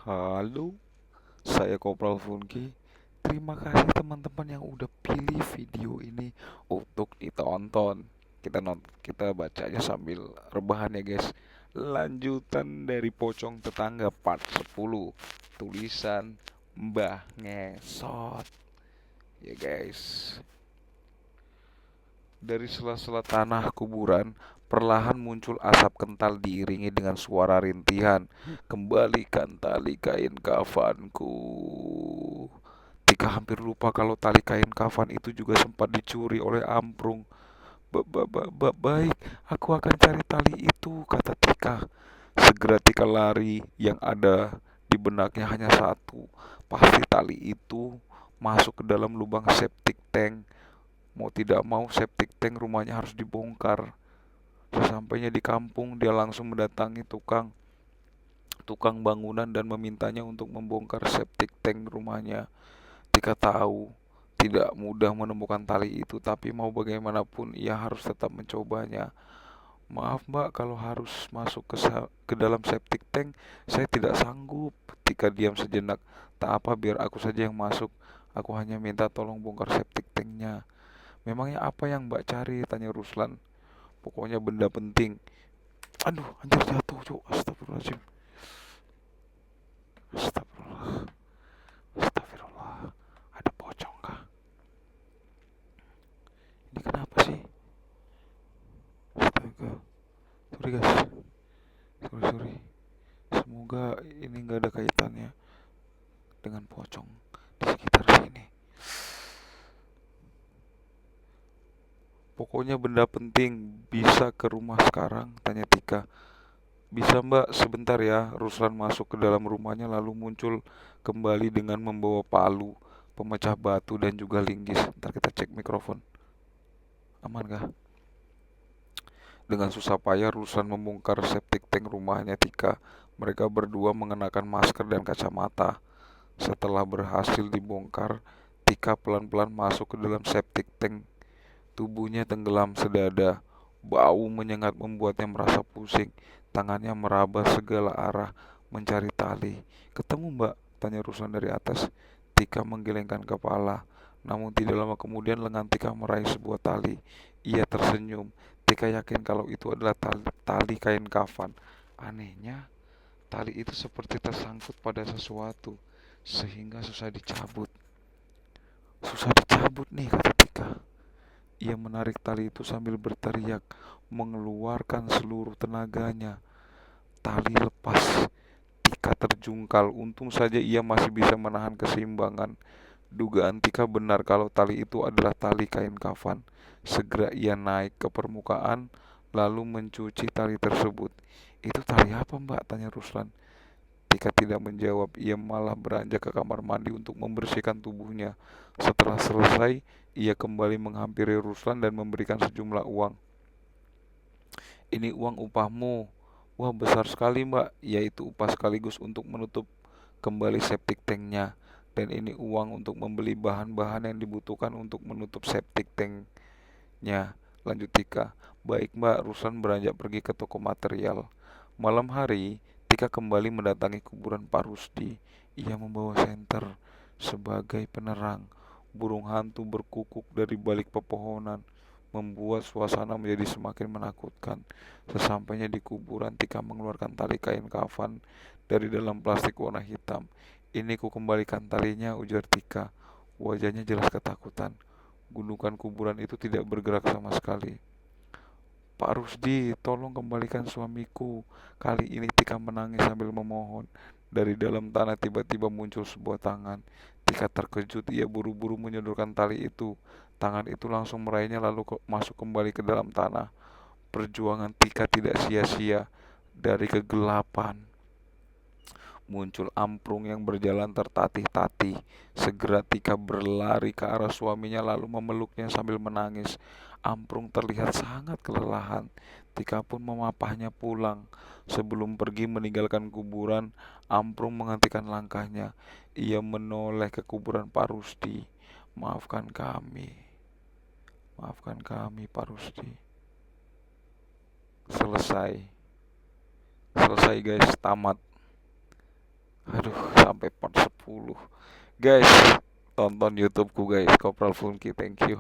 Halo, saya Kopral Funki. Terima kasih teman-teman yang udah pilih video ini untuk ditonton. Kita bacanya sambil rebahan ya guys. Lanjutan dari Pocong Tetangga part 10. Tulisan Mbah Ngesot. Ya guys. Dari sela-sela tanah kuburan, perlahan muncul asap kental diiringi dengan suara rintihan. Kembalikan tali kain kafanku. Tika hampir lupa kalau tali kain kafan itu juga sempat dicuri oleh Amprung. Baik, aku akan cari tali itu, kata Tika. Segera Tika lari, yang ada di benaknya hanya satu. Pasti tali itu masuk ke dalam lubang septic tank. Mau tidak mau septic tank rumahnya harus dibongkar. Sesampainya di kampung, dia langsung mendatangi tukang tukang bangunan dan memintanya untuk membongkar septic tank rumahnya. Tika tahu tidak mudah menemukan tali itu, tapi mau bagaimanapun ia harus tetap mencobanya. Maaf mbak, kalau harus masuk ke dalam septic tank, saya tidak sanggup. Tika diam sejenak. Tak apa, biar aku saja yang masuk. Aku hanya minta tolong bongkar septic tanknya. Memangnya apa yang mbak cari? Tanya Ruslan. Pokoknya benda penting. Aduh, anjir jatuh, cuk. Astagfirullahaladzim. Astagfirullah. Astagfirullah. Ada pocong kah? Ini kenapa sih? Astaga. Sorry guys. Sorry. Semoga ini nggak ada kaitannya dengan pocong di sekitar sini. Pokoknya benda penting. Bisa ke rumah sekarang? Tanya Tika. Bisa mbak, sebentar ya. Ruslan masuk ke dalam rumahnya lalu muncul kembali dengan membawa palu, pemecah batu dan juga linggis. Ntar kita cek mikrofon. Aman kah? Dengan susah payah Ruslan membongkar septic tank rumahnya Tika. Mereka berdua mengenakan masker dan kacamata. Setelah berhasil dibongkar, Tika pelan-pelan masuk ke dalam septic tank. Tubuhnya tenggelam sedada. Bau menyengat membuatnya merasa pusing. Tangannya meraba segala arah mencari tali. Ketemu mbak? Tanya Ruslan dari atas. Tika menggelengkan kepala. Namun tidak lama kemudian lengan Tika meraih sebuah tali. Ia tersenyum. Tika yakin kalau itu adalah tali kain kafan. Anehnya, tali itu seperti tersangkut pada sesuatu, sehingga susah dicabut. Susah dicabut nih, kata Tika. Ia menarik tali itu sambil berteriak, mengeluarkan seluruh tenaganya. Tali lepas. Tika terjungkal. Untung saja ia masih bisa menahan keseimbangan. Dugaan Tika benar kalau tali itu adalah tali kain kafan. Segera ia naik ke permukaan, lalu mencuci tali tersebut. Itu tali apa mbak? Tanya Ruslan. Tika tidak menjawab, ia malah beranjak ke kamar mandi untuk membersihkan tubuhnya. Setelah selesai, ia kembali menghampiri Ruslan dan memberikan sejumlah uang. Ini uang upahmu. Wah, besar sekali mbak, yaitu upah sekaligus untuk menutup kembali septic tanknya. Dan ini uang untuk membeli bahan-bahan yang dibutuhkan untuk menutup septic tanknya. Lanjut Tika. Baik mbak, Ruslan beranjak pergi ke toko material. Malam hari, Tika kembali mendatangi kuburan Pak Rusdi. Ia membawa senter sebagai penerang. Burung hantu berkukuk dari balik pepohonan, membuat suasana menjadi semakin menakutkan. Sesampainya di kuburan, Tika mengeluarkan tali kain kafan dari dalam plastik warna hitam. Ini ku kembalikan talinya, ujar Tika. Wajahnya jelas ketakutan. Gundukan kuburan itu tidak bergerak sama sekali. Pak Rusdi, tolong kembalikan suamiku. Kali ini Tika menangis sambil memohon. Dari dalam tanah tiba-tiba muncul sebuah tangan. Tika terkejut, ia buru-buru menyodorkan tali itu. Tangan itu langsung meraihnya lalu masuk kembali ke dalam tanah. Perjuangan Tika tidak sia-sia. Dari kegelapan muncul Amprung yang berjalan tertatih-tatih. Segera Tika berlari ke arah suaminya lalu memeluknya sambil menangis. Amprung terlihat sangat kelelahan. Tika pun memapahnya pulang. Sebelum pergi meninggalkan kuburan, Amprung menghentikan langkahnya. Ia menoleh ke kuburan Pak Rusdi. Maafkan kami. Maafkan kami Pak Rusdi. Selesai. Selesai guys, tamat. Aduh, Guys, tonton YouTubeku guys, Kopral Funky, thank you.